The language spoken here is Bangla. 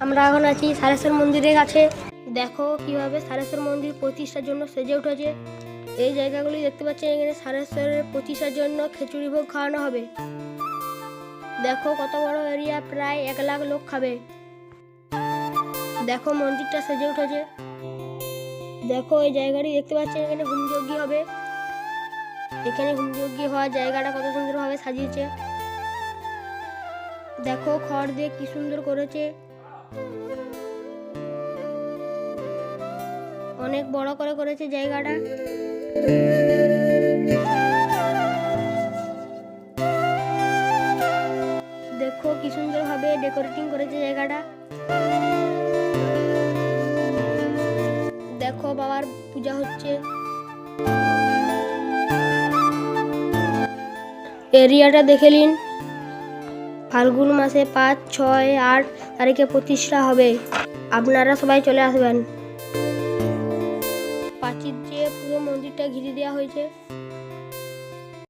আমরা এখন আছি সারেশ্বর মন্দিরের কাছে। দেখো কিভাবে সারেশ্বর মন্দির প্রতিষ্ঠার জন্য সেজে উঠেছে। এই জায়গাগুলি দেখতে পাচ্ছেন, এখানে সারেশ্বরের প্রতিষ্ঠার জন্য খিচুড়ি ভোগ খাওয়ানো হবে। দেখো কত বড় এরিয়া, প্রায় 1 লাখ লোক খাবে। দেখো মন্দিরটা সেজে উঠেছে। দেখো এই জায়গাটি দেখতে পাচ্ছেন, এখানে হোমযজ্ঞ হবে। এখানে হোমযজ্ঞ হওয়ার জায়গাটা কত সুন্দরভাবে সাজিয়েছে। দেখো খড় দিয়ে কি সুন্দর করেছে, অনেক বড় করে করেছে জায়গাটা। দেখো কি সুন্দর ভাবে ডেকোরেটিং করেছে জায়গাটা। দেখো বাবার পূজা হচ্ছে। এরিয়াটা দেখে নিন। ফাল্গুন মাসে 5, 6, 8 তারিখে প্রতিষ্ঠা হবে। আপনারা সবাই চলে আসবেন। প্রাচীর দিয়ে পুরো মন্দিরটা ঘিরে দেওয়া হয়েছে।